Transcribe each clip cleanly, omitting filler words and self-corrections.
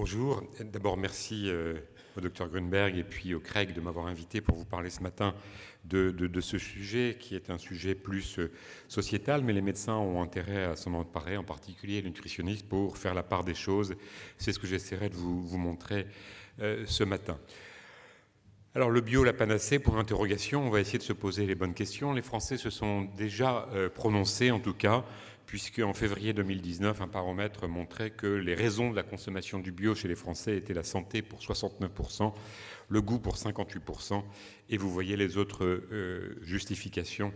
Bonjour. D'abord, merci au Dr Grunberg et puis au Craig de m'avoir invité pour vous parler ce matin de ce sujet qui est un sujet plus sociétal, mais les médecins ont intérêt à s'en emparer, en particulier les nutritionnistes, pour faire la part des choses. C'est ce que j'essaierai de vous montrer ce matin. Alors, le bio, la panacée, pour l'interrogation, on va essayer de se poser les bonnes questions. Les Français se sont déjà prononcés, en tout cas, puisque en février 2019, un baromètre montrait que les raisons de la consommation du bio chez les Français étaient la santé pour 69%, le goût pour 58%, et vous voyez les autres justifications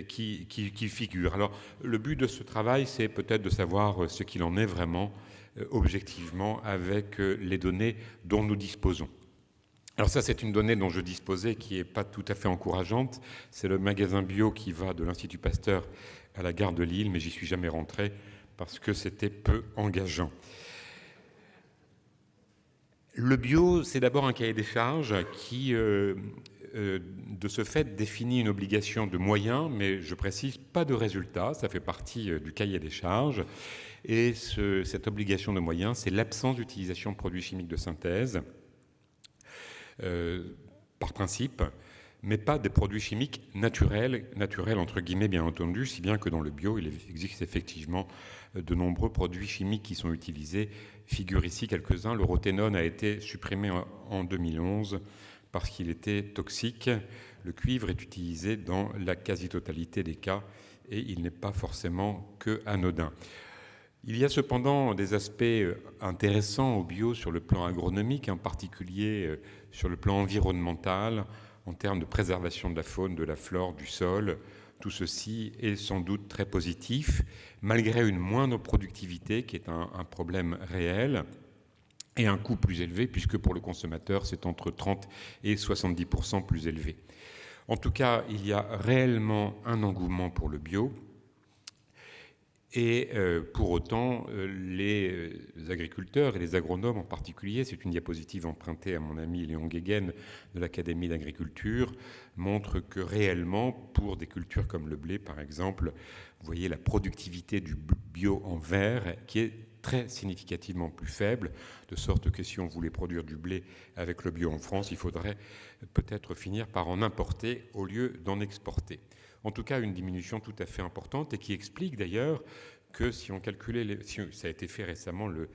qui figurent. Alors, le but de ce travail, c'est peut-être de savoir ce qu'il en est vraiment, objectivement, avec les données dont nous disposons. Alors ça, c'est une donnée dont je disposais qui n'est pas tout à fait encourageante. C'est le magasin bio qui va de l'Institut Pasteur à la gare de Lille, mais j'y suis jamais rentré parce que c'était peu engageant. Le bio, c'est d'abord un cahier des charges qui, de ce fait, définit une obligation de moyens, mais je précise, pas de résultats. Ça fait partie du cahier des charges. Et cette obligation de moyens, c'est l'absence d'utilisation de produits chimiques de synthèse, par principe, mais pas des produits chimiques naturels entre guillemets bien entendu, si bien que dans le bio, il existe effectivement de nombreux produits chimiques qui sont utilisés. Figure ici quelques-uns. Le rothénone a été supprimé en 2011 parce qu'il était toxique. Le cuivre est utilisé dans la quasi-totalité des cas et il n'est pas forcément que anodin. Il y a cependant des aspects intéressants au bio sur le plan agronomique, en particulier sur le plan environnemental, en termes de préservation de la faune, de la flore, du sol. Tout ceci est sans doute très positif, malgré une moindre productivité, qui est un problème réel, et un coût plus élevé, puisque pour le consommateur, c'est entre 30 et 70% plus élevé. En tout cas, il y a réellement un engouement pour le bio. Et pour autant, les agriculteurs et les agronomes en particulier, c'est une diapositive empruntée à mon ami Léon Guéguen de l'Académie d'agriculture, montre que réellement, pour des cultures comme le blé par exemple, vous voyez la productivité du bio en vert qui est très significativement plus faible, de sorte que si on voulait produire du blé avec le bio en France, il faudrait peut-être finir par en importer au lieu d'en exporter. En tout cas, une diminution tout à fait importante et qui explique d'ailleurs que si on calculait, ça a été fait récemment, le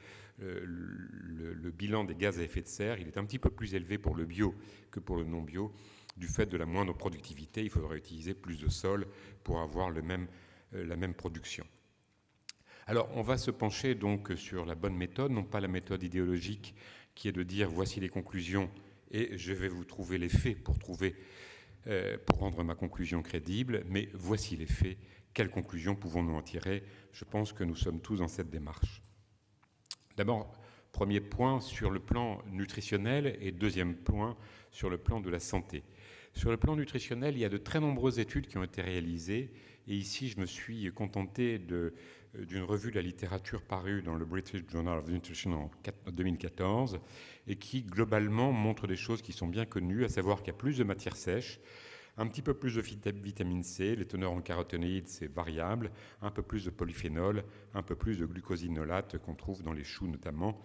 bilan des gaz à effet de serre, il est un petit peu plus élevé pour le bio que pour le non-bio. Du fait de la moindre productivité, il faudrait utiliser plus de sol pour avoir la même production. Alors, on va se pencher donc sur la bonne méthode, non pas la méthode idéologique qui est de dire voici les conclusions et je vais vous trouver les faits pour rendre ma conclusion crédible, mais voici les faits. Quelles conclusions pouvons-nous en tirer? Je pense que nous sommes tous dans cette démarche. D'abord, premier point sur le plan nutritionnel et deuxième point sur le plan de la santé. Sur le plan nutritionnel, il y a de très nombreuses études qui ont été réalisées et ici je me suis contenté d'une revue de la littérature parue dans le British Journal of Nutrition en 2014 et qui globalement montre des choses qui sont bien connues, à savoir qu'il y a plus de matière sèche, un petit peu plus de vitamine C, les teneurs en caroténoïdes c'est variable, un peu plus de polyphénol, un peu plus de glucosinolate qu'on trouve dans les choux notamment,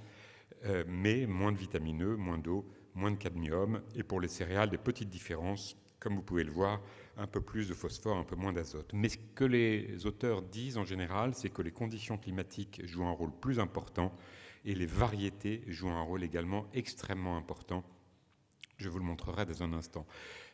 mais moins de vitamine E, moins d'eau, moins de cadmium, et pour les céréales, des petites différences, comme vous pouvez le voir, un peu plus de phosphore, un peu moins d'azote. Mais ce que les auteurs disent en général, c'est que les conditions climatiques jouent un rôle plus important et les variétés jouent un rôle également extrêmement important. Je vous le montrerai dans un instant.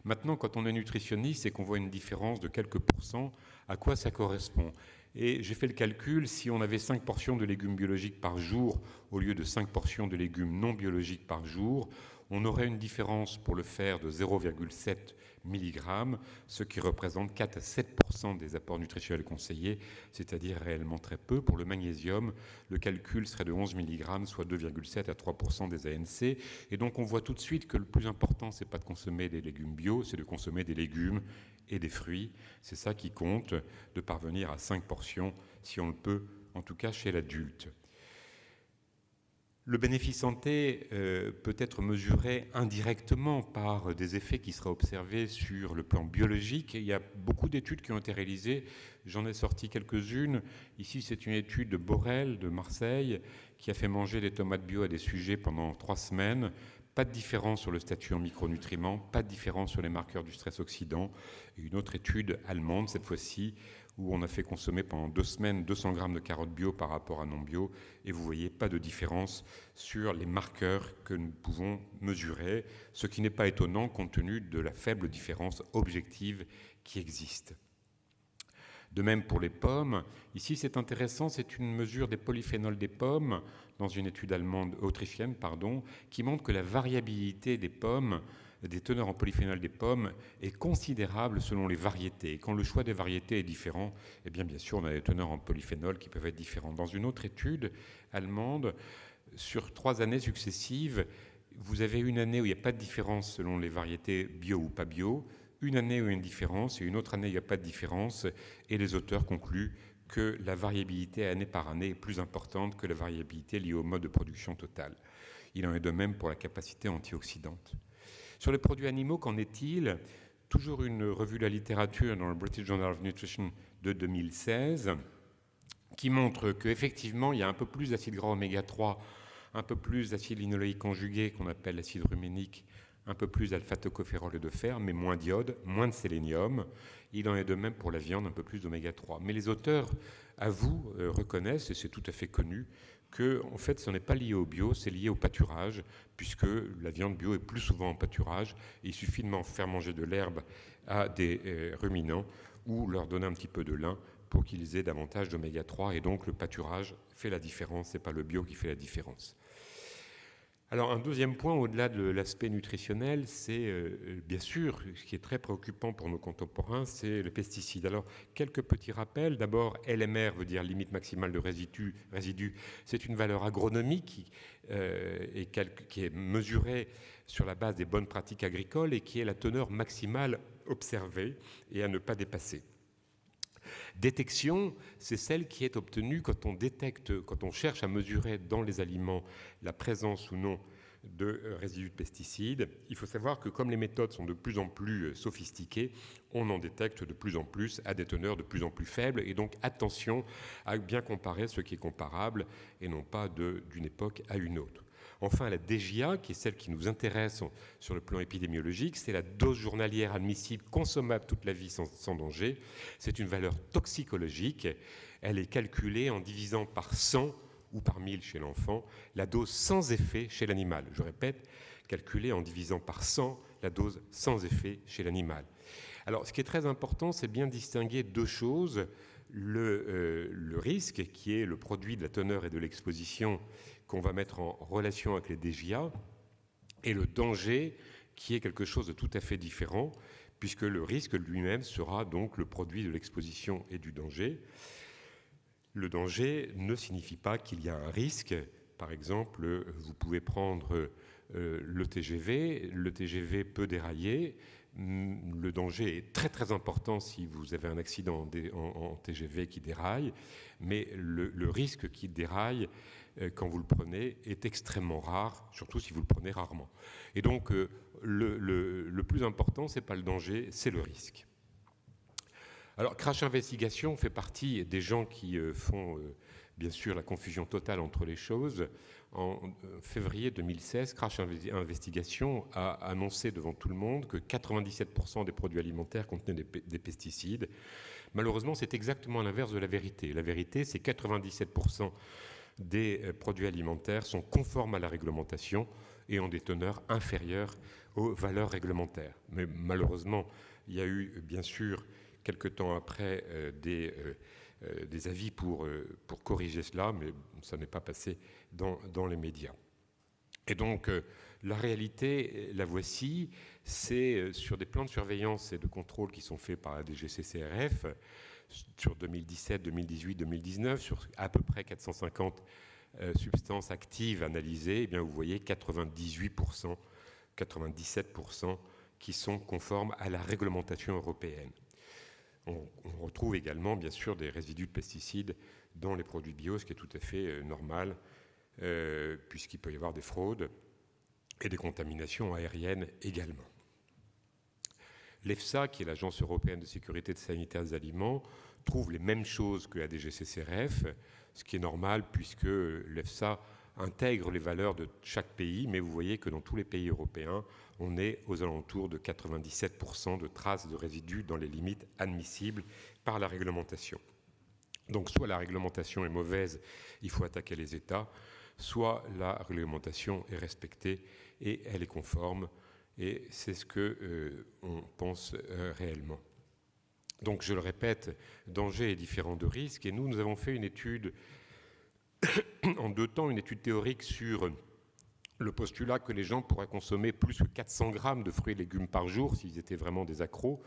Maintenant, quand on est nutritionniste et qu'on voit une différence de quelques pourcents, à quoi ça correspond? Et j'ai fait le calcul, si on avait 5 portions de légumes biologiques par jour au lieu de 5 portions de légumes non biologiques par jour, on aurait une différence pour le fer de 0,7 mg, ce qui représente 4 à 7% des apports nutritionnels conseillés, c'est-à-dire réellement très peu. Pour le magnésium, le calcul serait de 11 mg, soit 2,7 à 3% des ANC. Et donc on voit tout de suite que le plus important, c'est pas de consommer des légumes bio, c'est de consommer des légumes et des fruits. C'est ça qui compte, de parvenir à 5 portions, si on le peut, en tout cas chez l'adulte. Le bénéfice santé peut être mesuré indirectement par des effets qui seraient observés sur le plan biologique. Il y a beaucoup d'études qui ont été réalisées, j'en ai sorti quelques-unes. Ici, c'est une étude de Borel, de Marseille, qui a fait manger des tomates bio à des sujets pendant 3 semaines. Pas de différence sur le statut en micronutriments, pas de différence sur les marqueurs du stress oxydant. Et une autre étude allemande, cette fois-ci, où on a fait consommer pendant 2 semaines 200 grammes de carottes bio par rapport à non bio, et vous voyez pas de différence sur les marqueurs que nous pouvons mesurer, ce qui n'est pas étonnant compte tenu de la faible différence objective qui existe. De même pour les pommes, ici c'est intéressant, c'est une mesure des polyphénols des pommes, dans une étude autrichienne, qui montre que la variabilité des pommes, des teneurs en polyphénol des pommes, est considérable selon les variétés. Et quand le choix des variétés est différent, eh bien sûr on a des teneurs en polyphénol qui peuvent être différentes. Dans une autre étude allemande, sur 3 années successives, vous avez une année où il n'y a pas de différence selon les variétés bio ou pas bio, une année où il y a une différence et une autre année où il n'y a pas de différence, et les auteurs concluent que la variabilité année par année est plus importante que la variabilité liée au mode de production total. Il en est de même pour la capacité antioxydante. Sur les produits animaux, qu'en est-il ? Toujours une revue de la littérature dans le British Journal of Nutrition de 2016 qui montre qu'effectivement, il y a un peu plus d'acide gras oméga 3, un peu plus d'acide linoléique conjugué qu'on appelle l'acide ruménique, un peu plus d'alpha-tocopherol et de fer, mais moins d'iode, moins de sélénium. Il en est de même pour la viande, un peu plus d'oméga 3. Mais les auteurs avouent, reconnaissent, et c'est tout à fait connu, que en fait, ce n'est pas lié au bio, c'est lié au pâturage, puisque la viande bio est plus souvent en pâturage. Il suffit de faire manger de l'herbe à des ruminants ou leur donner un petit peu de lin pour qu'ils aient davantage d'oméga 3. Et donc, le pâturage fait la différence, ce n'est pas le bio qui fait la différence. Alors, un deuxième point, au-delà de l'aspect nutritionnel, c'est bien sûr, ce qui est très préoccupant pour nos contemporains, c'est les pesticides. Alors, quelques petits rappels. D'abord, LMR veut dire limite maximale de résidus. C'est une valeur agronomique qui est mesurée sur la base des bonnes pratiques agricoles et qui est la teneur maximale observée et à ne pas dépasser. Détection, c'est celle qui est obtenue quand on cherche à mesurer dans les aliments la présence ou non de résidus de pesticides. Il faut savoir que comme les méthodes sont de plus en plus sophistiquées, on en détecte de plus en plus à des teneurs de plus en plus faibles. Et donc attention à bien comparer ce qui est comparable et non pas d'une époque à une autre. Enfin, la DGA, qui est celle qui nous intéresse sur le plan épidémiologique, c'est la dose journalière admissible, consommable toute la vie sans danger. C'est une valeur toxicologique. Elle est calculée en divisant par 100 ou par 1000 chez l'enfant, la dose sans effet chez l'animal. Je répète, calculée en divisant par 100, la dose sans effet chez l'animal. Alors, ce qui est très important, c'est bien distinguer 2 choses. Le risque, qui est le produit de la teneur et de l'exposition qu'on va mettre en relation avec les DGA, et le danger, qui est quelque chose de tout à fait différent, puisque le risque lui-même sera donc le produit de l'exposition et du danger. Le danger ne signifie pas qu'il y a un risque. Par exemple, vous pouvez prendre le TGV peut dérailler. Le danger est très très important si vous avez un accident en TGV qui déraille, mais le risque qui déraille quand vous le prenez est extrêmement rare, surtout si vous le prenez rarement. Et donc le plus important, ce n'est pas le danger, c'est le risque. Alors Crash Investigation fait partie des gens qui font bien sûr la confusion totale entre les choses. En février 2016, Crash Investigation a annoncé devant tout le monde que 97% des produits alimentaires contenaient des pesticides. Malheureusement, c'est exactement l'inverse de la vérité. La vérité, c'est 97% des produits alimentaires sont conformes à la réglementation et ont des teneurs inférieures aux valeurs réglementaires. Mais malheureusement, il y a eu bien sûr quelque temps après des avis pour corriger cela, mais ça n'est pas passé dans les médias. Et donc, la réalité, la voici, c'est sur des plans de surveillance et de contrôle qui sont faits par la DGCCRF, sur 2017, 2018, 2019, sur à peu près 450 substances actives analysées, eh bien, vous voyez 98%, 97% qui sont conformes à la réglementation européenne. On retrouve également, bien sûr, des résidus de pesticides dans les produits bio, ce qui est tout à fait normal puisqu'il peut y avoir des fraudes et des contaminations aériennes également. L'EFSA, qui est l'Agence européenne de sécurité sanitaire des aliments, trouve les mêmes choses que la DGCCRF, ce qui est normal puisque l'EFSA intègre les valeurs de chaque pays, mais vous voyez que dans tous les pays européens, on est aux alentours de 97% de traces de résidus dans les limites admissibles par la réglementation. Donc soit la réglementation est mauvaise, il faut attaquer les États, soit la réglementation est respectée et elle est conforme, et c'est ce qu'on pense réellement. Donc je le répète, danger est différent de risque, et nous avons fait une étude en 2 temps, une étude théorique sur le postulat que les gens pourraient consommer plus que 400 grammes de fruits et légumes par jour s'ils étaient vraiment des accros,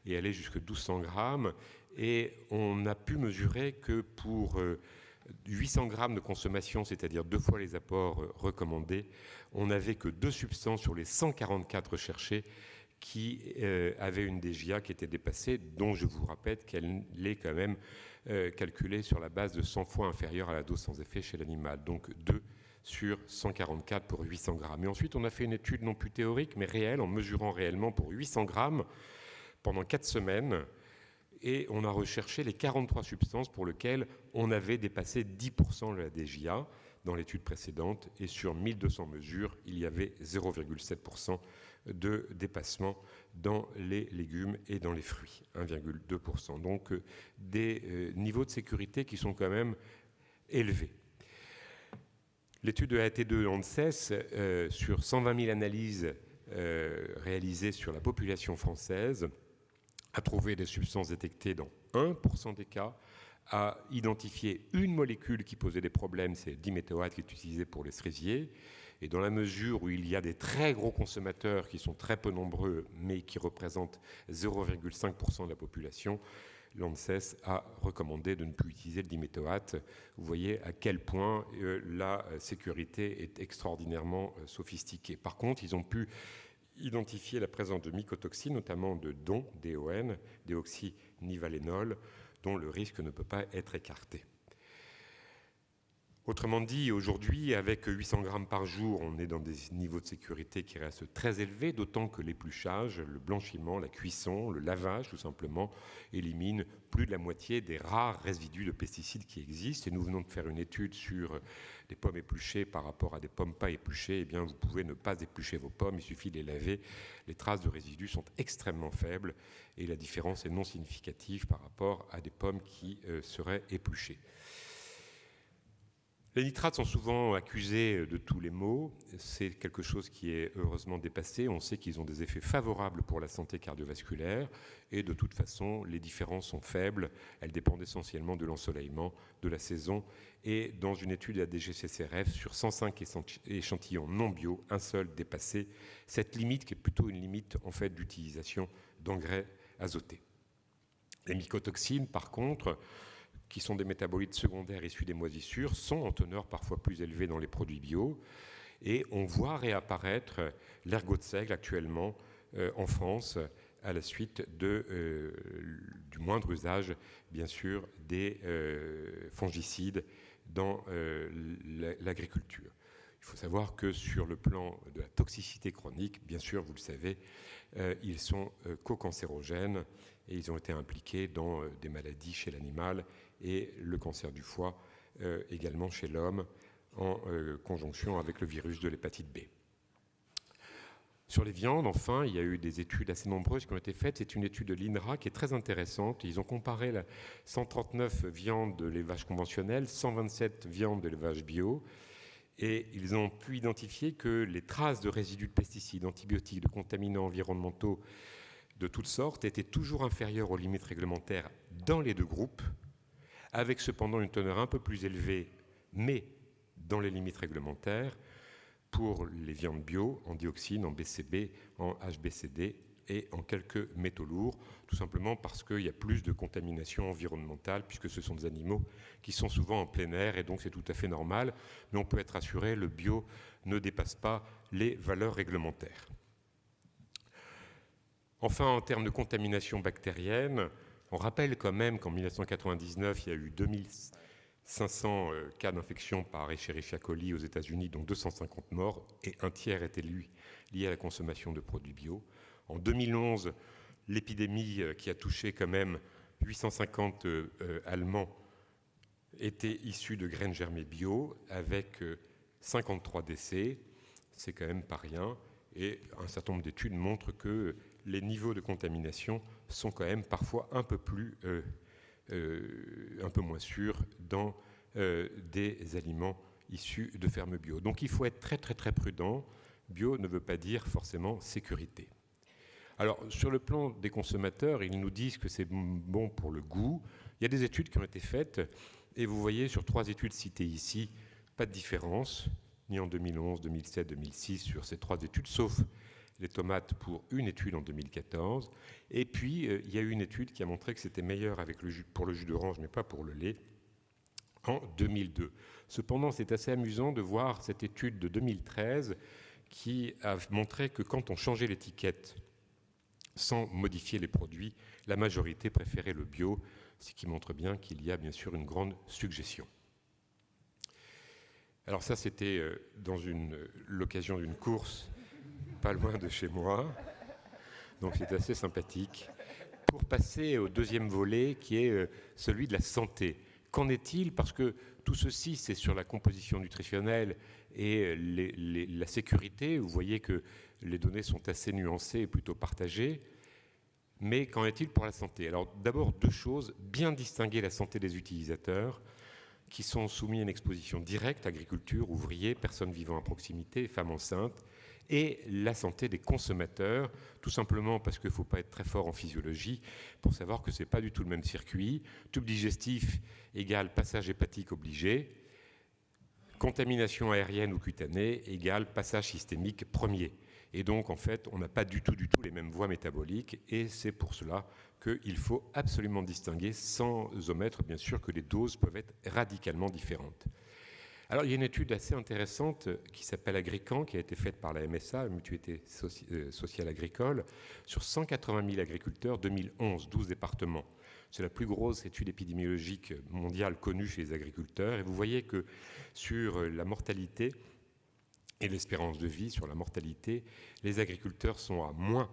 et aller jusqu'à 1200 grammes. Et on a pu mesurer que pour 800 grammes de consommation, c'est-à-dire 2 fois les apports recommandés, on n'avait que 2 substances sur les 144 recherchées qui avaient une DGA qui était dépassée, dont je vous rappelle qu'elle est quand même calculée sur la base de 100 fois inférieure à la dose sans effet chez l'animal. Donc 2 sur 144 pour 800 grammes. Et ensuite, on a fait une étude non plus théorique, mais réelle, en mesurant réellement pour 800 grammes pendant 4 semaines. Et on a recherché les 43 substances pour lesquelles on avait dépassé 10% de la DGA dans l'étude précédente. Et sur 1200 mesures, il y avait 0,7% de dépassement dans les légumes et dans les fruits, 1,2%. Donc des niveaux de sécurité qui sont quand même élevés. L'étude de la AT2 ANSES, sur 120 000 analyses réalisées sur la population française, a trouvé des substances détectées dans 1% des cas, a identifié une molécule qui posait des problèmes, c'est le diméthoate qui est utilisé pour les cerisiers. Et dans la mesure où il y a des très gros consommateurs qui sont très peu nombreux, mais qui représentent 0,5% de la population, l'ANSES a recommandé de ne plus utiliser le diméthoate. Vous voyez à quel point la sécurité est extraordinairement sophistiquée. Par contre, ils ont pu identifier la présence de mycotoxines, notamment de DON, DON, déoxynivalénol, dont le risque ne peut pas être écarté. Autrement dit, aujourd'hui, avec 800 grammes par jour, on est dans des niveaux de sécurité qui restent très élevés, d'autant que l'épluchage, le blanchiment, la cuisson, le lavage, tout simplement, éliminent plus de la moitié des rares résidus de pesticides qui existent. Et nous venons de faire une étude sur des pommes épluchées par rapport à des pommes pas épluchées. Eh bien, vous pouvez ne pas éplucher vos pommes, il suffit de les laver. Les traces de résidus sont extrêmement faibles et la différence est non significative par rapport à des pommes qui seraient épluchées. Les nitrates sont souvent accusés de tous les maux. C'est quelque chose qui est heureusement dépassé. On sait qu'ils ont des effets favorables pour la santé cardiovasculaire. Et de toute façon, les différences sont faibles. Elles dépendent essentiellement de l'ensoleillement, de la saison. Et dans une étude de la DGCCRF, sur 105 échantillons non bio, un seul dépassait cette limite qui est plutôt une limite en fait, d'utilisation d'engrais azotés. Les mycotoxines, par contre, qui sont des métabolites secondaires issus des moisissures, sont en teneur parfois plus élevée dans les produits bio. Et on voit réapparaître l'ergot de seigle actuellement en France à la suite du moindre usage, bien sûr, des fongicides dans l'agriculture. Il faut savoir que sur le plan de la toxicité chronique, bien sûr, vous le savez, ils sont co-cancérogènes et ils ont été impliqués dans des maladies chez l'animal et le cancer du foie également chez l'homme en conjonction avec le virus de l'hépatite B. Sur les viandes, enfin, il y a eu des études assez nombreuses qui ont été faites. C'est une étude de l'INRA qui est très intéressante. Ils ont comparé 139 viandes de l'élevage conventionnel, 127 viandes de l'élevage bio, et ils ont pu identifier que les traces de résidus de pesticides, d'antibiotiques, de contaminants environnementaux de toutes sortes étaient toujours inférieures aux limites réglementaires dans les 2 groupes, avec cependant une teneur un peu plus élevée, mais dans les limites réglementaires, pour les viandes bio, en dioxine, en BCB, en HBCD et en quelques métaux lourds, tout simplement parce qu'il y a plus de contamination environnementale, puisque ce sont des animaux qui sont souvent en plein air, et donc c'est tout à fait normal, mais on peut être assuré, le bio ne dépasse pas les valeurs réglementaires. Enfin, en termes de contamination bactérienne, on rappelle quand même qu'en 1999, il y a eu 500 cas d'infection par Escherichia coli aux États-Unis, dont 250 morts, et un tiers était lié à la consommation de produits bio. En 2011, l'épidémie qui a touché quand même 850 Allemands était issue de graines germées bio, avec 53 décès. C'est quand même pas rien. Et un certain nombre d'études montrent que les niveaux de contamination sont quand même parfois un peu moins sûrs dans des aliments issus de fermes bio. Donc il faut être très très très prudent. Bio ne veut pas dire forcément sécurité. Alors sur le plan des consommateurs, ils nous disent que c'est bon pour le goût. Il y a des études qui ont été faites et vous voyez sur 3 études citées ici, pas de différence, ni en 2011, 2007, 2006 sur ces 3 études, sauf les tomates pour une étude en 2014. Et puis, il y a eu une étude qui a montré que c'était meilleur pour le jus d'orange, mais pas pour le lait, en 2002. Cependant, c'est assez amusant de voir cette étude de 2013 qui a montré que quand on changeait l'étiquette sans modifier les produits, la majorité préférait le bio, ce qui montre bien qu'il y a bien sûr une grande suggestion. Alors ça, c'était l'occasion d'une course pas loin de chez moi, donc c'est assez sympathique. Pour passer au deuxième volet, qui est celui de la santé. Qu'en est-il? Parce que tout ceci, c'est sur la composition nutritionnelle et la sécurité. Vous voyez que les données sont assez nuancées et plutôt partagées. Mais qu'en est-il pour la santé? Alors d'abord, 2 choses. Bien distinguer la santé des utilisateurs, qui sont soumis à une exposition directe, agriculture, ouvriers, personnes vivant à proximité, femmes enceintes, et la santé des consommateurs, tout simplement parce qu'il ne faut pas être très fort en physiologie pour savoir que ce n'est pas du tout le même circuit. Tube digestif égale passage hépatique obligé, contamination aérienne ou cutanée égale passage systémique premier. Et donc, en fait, on n'a pas du tout les mêmes voies métaboliques, et c'est pour cela qu'il faut absolument distinguer, sans omettre, bien sûr, que les doses peuvent être radicalement différentes. Alors, il y a une étude assez intéressante qui s'appelle Agrican, qui a été faite par la MSA, la Mutualité Sociale Agricole, sur 180 000 agriculteurs, 2011, 12 départements. C'est la plus grosse étude épidémiologique mondiale connue chez les agriculteurs. Et vous voyez que sur la mortalité et l'espérance de vie, sur la mortalité, les agriculteurs sont à moins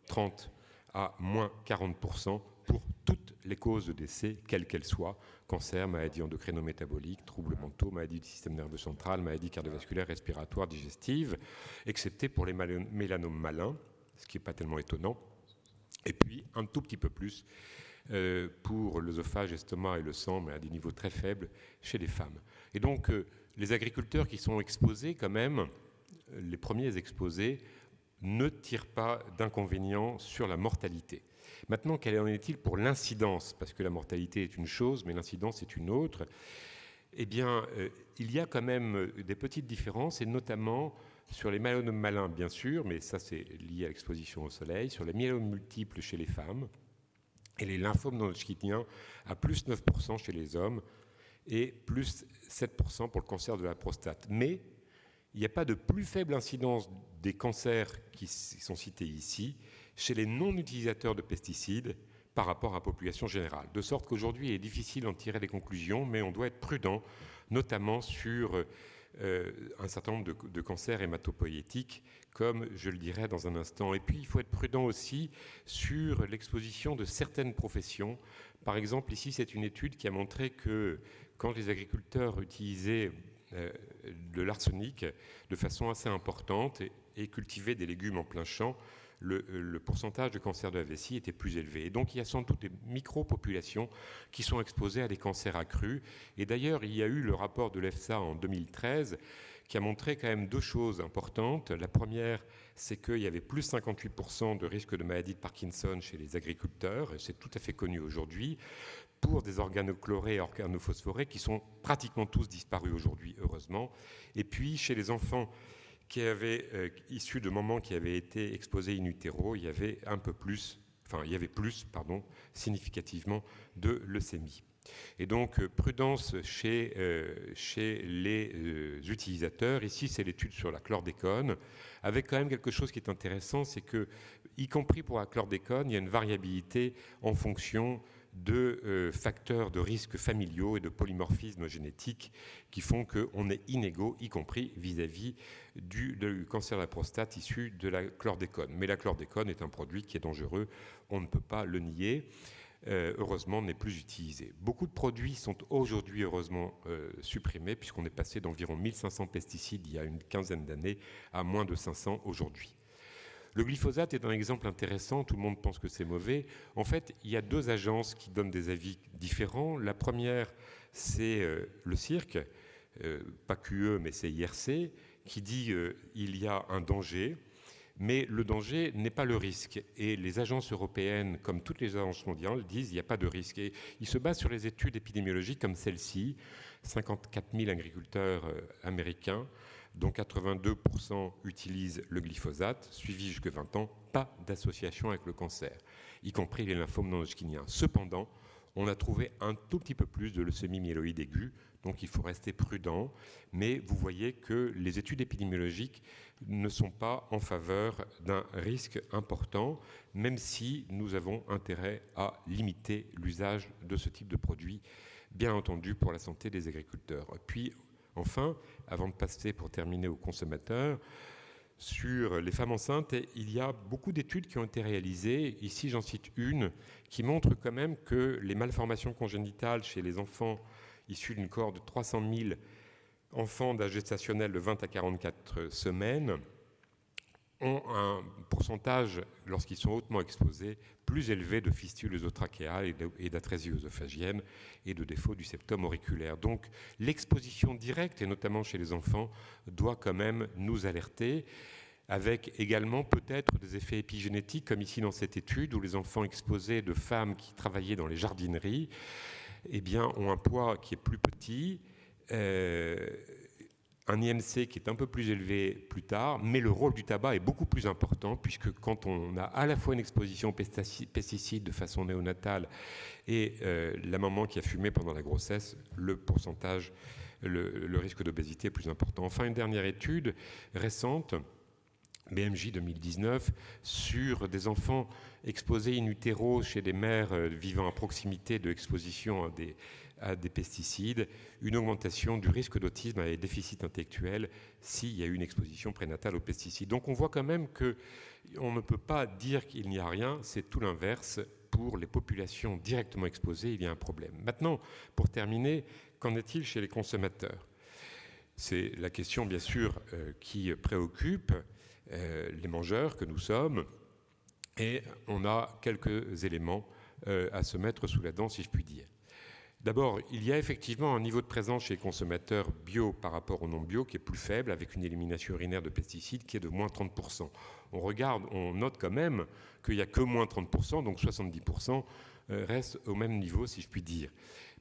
30 à moins 40% pour toutes les causes de décès, quelles qu'elles soient, cancer, maladies endocrino-métaboliques, troubles mentaux, maladies du système nerveux central, maladies cardiovasculaires, respiratoires, digestives, excepté pour les mélanomes malins, ce qui n'est pas tellement étonnant, et puis un tout petit peu plus pour l'œsophage, l'estomac et le sang, mais à des niveaux très faibles chez les femmes. Et donc, les agriculteurs qui sont exposés quand même, les premiers exposés, ne tirent pas d'inconvénients sur la mortalité. Maintenant, quel en est-il pour l'incidence? Parce que la mortalité est une chose, mais l'incidence est une autre. Eh bien, il y a quand même des petites différences, et notamment sur les mélanomes malins, bien sûr, mais ça c'est lié à l'exposition au soleil, sur les myélomes multiples chez les femmes, et les lymphomes non-hodgkiniens à plus 9% chez les hommes, et plus 7% pour le cancer de la prostate. Mais il n'y a pas de plus faible incidence des cancers qui sont cités ici chez les non-utilisateurs de pesticides par rapport à la population générale. De sorte qu'aujourd'hui, il est difficile d'en tirer des conclusions, mais on doit être prudent, notamment sur un certain nombre de cancers hématopoïétiques, comme je le dirai dans un instant. Et puis, il faut être prudent aussi sur l'exposition de certaines professions. Par exemple, ici, c'est une étude qui a montré que quand les agriculteurs utilisaient de l'arsenic de façon assez importante et cultivaient des légumes en plein champ, le pourcentage de cancer de la vessie était plus élevé. Et donc il y a sans doute des micro-populations qui sont exposées à des cancers accrus. Et d'ailleurs, il y a eu le rapport de l'EFSA en 2013 qui a montré quand même 2 choses importantes. La première, c'est qu'il y avait plus 58% de risque de maladie de Parkinson chez les agriculteurs, et c'est tout à fait connu aujourd'hui, pour des organochlorés et organophosphorés qui sont pratiquement tous disparus aujourd'hui, heureusement. Et puis, chez les enfants qui avaient issus de mamans qui avaient été exposées in utero, il y avait significativement de leucémie. Et donc, prudence chez les utilisateurs. Ici, c'est l'étude sur la chlordécone, avec quand même quelque chose qui est intéressant, c'est que, y compris pour la chlordécone, il y a une variabilité en fonction de facteurs de risques familiaux et de polymorphismes génétiques qui font qu'on est inégaux, y compris vis-à-vis du cancer de la prostate issu de la chlordécone. Mais la chlordécone est un produit qui est dangereux, on ne peut pas le nier. Heureusement, n'est plus utilisé. Beaucoup de produits sont aujourd'hui, heureusement, supprimés, puisqu'on est passé d'environ 1500 pesticides il y a une quinzaine d'années à moins de 500 aujourd'hui. Le glyphosate est un exemple intéressant, tout le monde pense que c'est mauvais. En fait, il y a deux agences qui donnent des avis différents. La première, c'est le CIRC, pas QE, mais c'est IRC, qui dit qu'il y a un danger. Mais le danger n'est pas le risque. Et les agences européennes, comme toutes les agences mondiales, disent qu'il n'y a pas de risque. Et ils se basent sur les études épidémiologiques comme celle-ci, 54 000 agriculteurs américains, dont 82% utilisent le glyphosate, suivi jusqu'à 20 ans, pas d'association avec le cancer, y compris les lymphomes non-hodgkiniens. Cependant, on a trouvé un tout petit peu plus de leucémie myéloïde aiguë, donc il faut rester prudent. Mais vous voyez que les études épidémiologiques ne sont pas en faveur d'un risque important, même si nous avons intérêt à limiter l'usage de ce type de produit, bien entendu pour la santé des agriculteurs. Puis, enfin, avant de passer pour terminer aux consommateurs, sur les femmes enceintes, il y a beaucoup d'études qui ont été réalisées. Ici, j'en cite une qui montre quand même que les malformations congénitales chez les enfants issus d'une cohorte de 300 000 enfants d'âge gestationnel de 20 à 44 semaines ont un pourcentage, lorsqu'ils sont hautement exposés, plus élevé de fistules œsotrachéales et d'atrésie œsophagienne et de défaut du septum auriculaire. Donc l'exposition directe, et notamment chez les enfants, doit quand même nous alerter, avec également peut-être des effets épigénétiques, comme ici dans cette étude, où les enfants exposés de femmes qui travaillaient dans les jardineries eh bien, ont un poids qui est plus petit, un IMC qui est un peu plus élevé plus tard, mais le rôle du tabac est beaucoup plus important, puisque quand on a à la fois une exposition aux pesticides de façon néonatale et la maman qui a fumé pendant la grossesse, le pourcentage, le risque d'obésité est plus important. Enfin, une dernière étude récente, BMJ 2019, sur des enfants exposés in utero chez des mères vivant à proximité de l'exposition à des pesticides, une augmentation du risque d'autisme et déficit intellectuel s'il y a eu une exposition prénatale aux pesticides. Donc on voit quand même qu'on ne peut pas dire qu'il n'y a rien, c'est tout l'inverse. Pour les populations directement exposées, il y a un problème. Maintenant, pour terminer, qu'en est-il chez les consommateurs ? C'est la question, bien sûr, qui préoccupe les mangeurs que nous sommes, et on a quelques éléments à se mettre sous la dent, si je puis dire. D'abord, il y a effectivement un niveau de présence chez les consommateurs bio par rapport aux non-bio qui est plus faible, avec une élimination urinaire de pesticides qui est de moins 30%. On note quand même qu'il n'y a que moins 30%, donc 70% restent au même niveau, si je puis dire.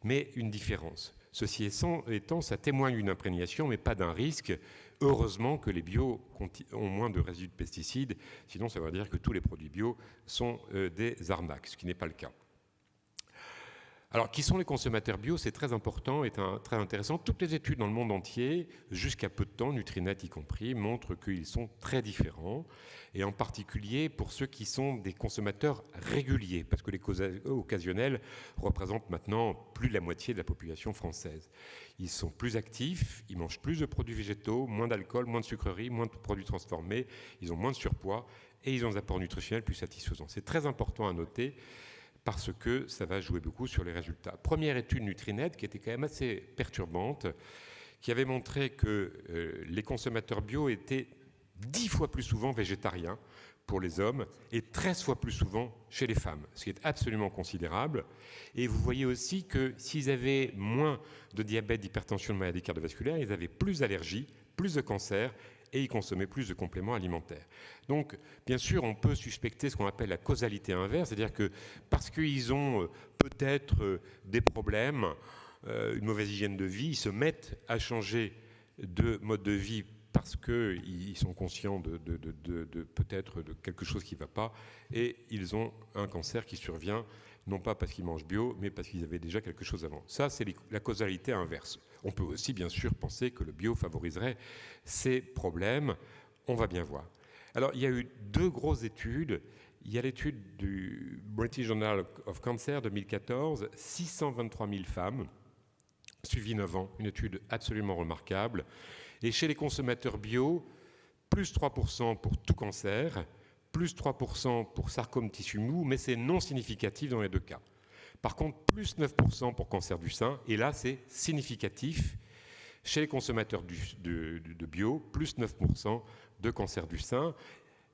Mais une différence. Ceci étant, ça témoigne d'une imprégnation, mais pas d'un risque. Heureusement que les bio ont moins de résidus de pesticides, sinon ça veut dire que tous les produits bio sont des arnaques, ce qui n'est pas le cas. Alors, qui sont les consommateurs bio ? C'est très important et très intéressant. Toutes les études dans le monde entier, jusqu'à peu de temps, Nutrinet y compris, montrent qu'ils sont très différents, et en particulier pour ceux qui sont des consommateurs réguliers, parce que les occasionnels représentent maintenant plus de la moitié de la population française. Ils sont plus actifs, ils mangent plus de produits végétaux, moins d'alcool, moins de sucreries, moins de produits transformés, ils ont moins de surpoids, et ils ont des apports nutritionnels plus satisfaisants. C'est très important à noter, parce que ça va jouer beaucoup sur les résultats. Première étude Nutrinet qui était quand même assez perturbante, qui avait montré que les consommateurs bio étaient 10 fois plus souvent végétariens pour les hommes et 13 fois plus souvent chez les femmes, ce qui est absolument considérable. Et vous voyez aussi que s'ils avaient moins de diabète, d'hypertension, de maladies cardiovasculaires, ils avaient plus d'allergies, plus de cancers, et ils consommaient plus de compléments alimentaires. Donc, bien sûr, on peut suspecter ce qu'on appelle la causalité inverse, c'est-à-dire que parce qu'ils ont peut-être des problèmes, une mauvaise hygiène de vie, ils se mettent à changer de mode de vie parce qu'ils sont conscients de peut-être de quelque chose qui ne va pas, et ils ont un cancer qui survient, non pas parce qu'ils mangent bio, mais parce qu'ils avaient déjà quelque chose avant. Ça, c'est la causalité inverse. On peut aussi, bien sûr, penser que le bio favoriserait ces problèmes. On va bien voir. Alors, il y a eu 2 grosses études il y a l'étude du British Journal of Cancer 2014, 623 000 femmes, suivies 9 ans, une étude absolument remarquable. Et chez les consommateurs bio, plus 3% pour tout cancer, plus 3% pour sarcome tissu mou, mais c'est non significatif dans les deux cas. Par contre, plus 9% pour cancer du sein, et là c'est significatif chez les consommateurs de bio, plus 9% de cancer du sein,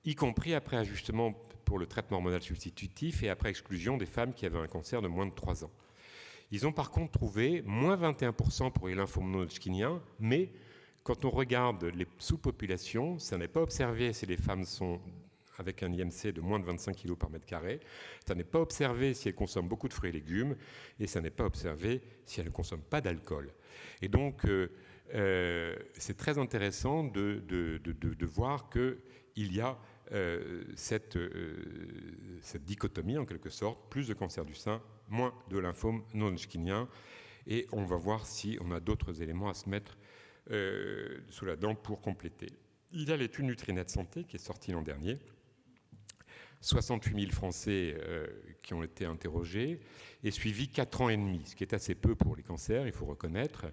y compris après ajustement pour le traitement hormonal substitutif et après exclusion des femmes qui avaient un cancer de moins de 3 ans. Ils ont par contre trouvé moins 21% pour les lymphomes non-hodgkiniens, mais quand on regarde les sous-populations, ça n'est pas observé si les femmes sont avec un IMC de moins de 25 kg par mètre carré, ça n'est pas observé si elles consomment beaucoup de fruits et légumes, et ça n'est pas observé si elles ne consomment pas d'alcool. Et donc, c'est très intéressant de voir qu'il y a cette dichotomie, en quelque sorte, plus de cancer du sein, moins de lymphome non-hodgkinien, et on va voir si on a d'autres éléments à se mettre sous la dent pour compléter. Il y a l'étude Nutrinet Santé qui est sortie l'an dernier, 68 000 Français qui ont été interrogés et suivis 4 ans et demi, ce qui est assez peu pour les cancers, il faut reconnaître,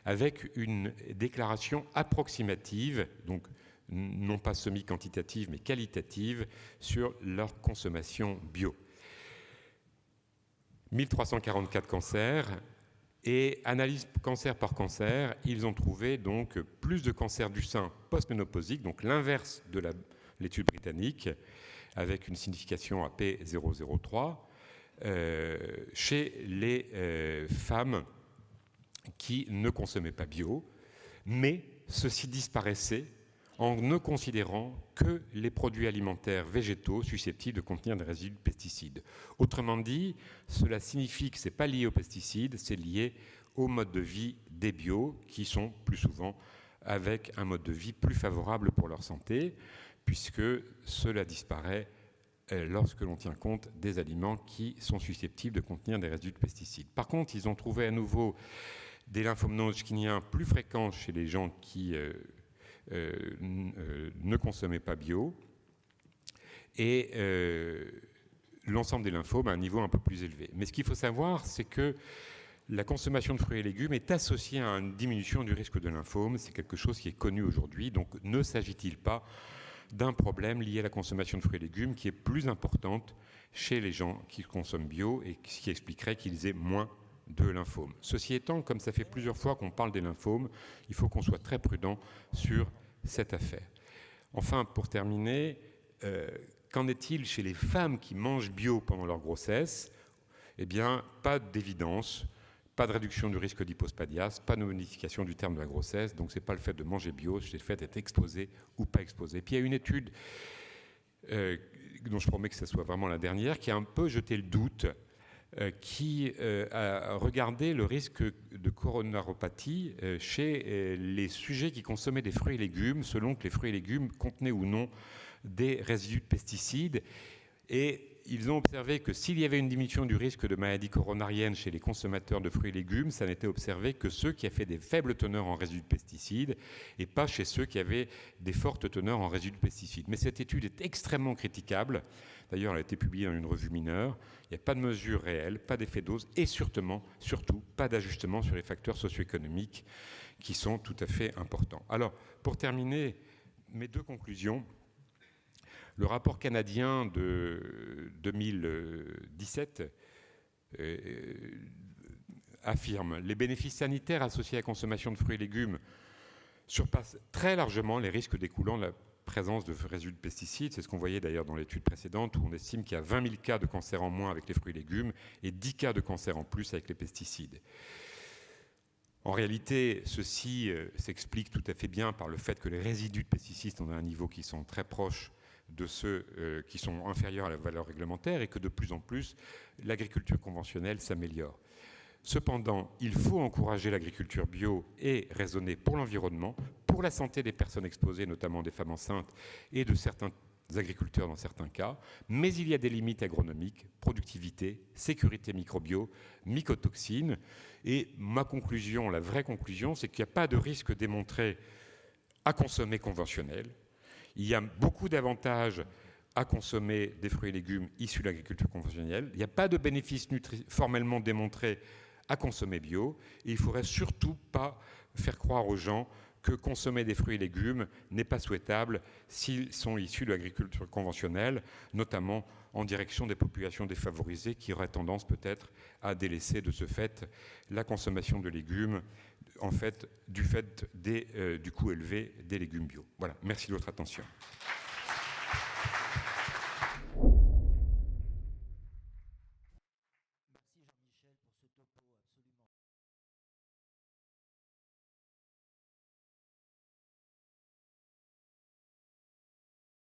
avec une déclaration approximative, donc non pas semi-quantitative mais qualitative, sur leur consommation bio. 1344 cancers, et analyse cancer par cancer, ils ont trouvé donc plus de cancers du sein post-ménopausique, donc l'inverse de l'étude britannique, avec une signification à P003, chez les femmes qui ne consommaient pas bio, mais ceci disparaissait en ne considérant que les produits alimentaires végétaux susceptibles de contenir des résidus de pesticides. Autrement dit, cela signifie que ce n'est pas lié aux pesticides, c'est lié au mode de vie des bio, qui sont plus souvent avec un mode de vie plus favorable pour leur santé, puisque cela disparaît lorsque l'on tient compte des aliments qui sont susceptibles de contenir des résidus de pesticides. Par contre, ils ont trouvé à nouveau des lymphomes non-hodgkiniens plus fréquents chez les gens qui ne consommaient pas bio, et l'ensemble des lymphomes à un niveau un peu plus élevé. Mais ce qu'il faut savoir, c'est que la consommation de fruits et légumes est associée à une diminution du risque de lymphome. C'est quelque chose qui est connu aujourd'hui. Donc, ne s'agit-il pas d'un problème lié à la consommation de fruits et légumes qui est plus importante chez les gens qui consomment bio et ce qui expliquerait qu'ils aient moins de lymphomes. Ceci étant, comme ça fait plusieurs fois qu'on parle des lymphomes, il faut qu'on soit très prudent sur cette affaire. Enfin, pour terminer, qu'en est-il chez les femmes qui mangent bio pendant leur grossesse ? Eh bien, pas d'évidence, pas de réduction du risque d'hypospadias, pas de modification du terme de la grossesse, donc ce n'est pas le fait de manger bio, c'est le fait d'être exposé ou pas exposé. Puis il y a une étude dont je promets que ce soit vraiment la dernière, qui a un peu jeté le doute, qui a regardé le risque de coronaropathie chez les sujets qui consommaient des fruits et légumes, selon que les fruits et légumes contenaient ou non des résidus de pesticides. Et ils ont observé que s'il y avait une diminution du risque de maladie coronarienne chez les consommateurs de fruits et légumes, ça n'était observé que ceux qui avaient des faibles teneurs en résidus de pesticides et pas chez ceux qui avaient des fortes teneurs en résidus de pesticides. Mais cette étude est extrêmement critiquable. D'ailleurs, elle a été publiée dans une revue mineure. Il n'y a pas de mesure réelle, pas d'effet dose et surtout pas d'ajustement sur les facteurs socio-économiques qui sont tout à fait importants. Alors, pour terminer, mes deux conclusions. Le rapport canadien de 2017 affirme que les bénéfices sanitaires associés à la consommation de fruits et légumes surpassent très largement les risques découlant de la présence de résidus de pesticides. C'est ce qu'on voyait d'ailleurs dans l'étude précédente, où on estime qu'il y a 20 000 cas de cancer en moins avec les fruits et légumes et 10 cas de cancer en plus avec les pesticides. En réalité, ceci s'explique tout à fait bien par le fait que les résidus de pesticides sont à un niveau qui sont très proches de ceux qui sont inférieurs à la valeur réglementaire et que de plus en plus, l'agriculture conventionnelle s'améliore. Cependant, il faut encourager l'agriculture bio et raisonner pour l'environnement, pour la santé des personnes exposées, notamment des femmes enceintes et de certains agriculteurs dans certains cas, mais il y a des limites agronomiques, productivité, sécurité microbio, mycotoxines. Et ma conclusion, la vraie conclusion, c'est qu'il n'y a pas de risque démontré à consommer conventionnel. Il y a beaucoup d'avantages à consommer des fruits et légumes issus de l'agriculture conventionnelle. Il n'y a pas de bénéfice formellement démontré à consommer bio. Et il ne faudrait surtout pas faire croire aux gens que consommer des fruits et légumes n'est pas souhaitable s'ils sont issus de l'agriculture conventionnelle, notamment en direction des populations défavorisées qui auraient tendance peut-être à délaisser de ce fait la consommation de légumes, du fait du coût élevé des légumes bio. Voilà, merci de votre attention.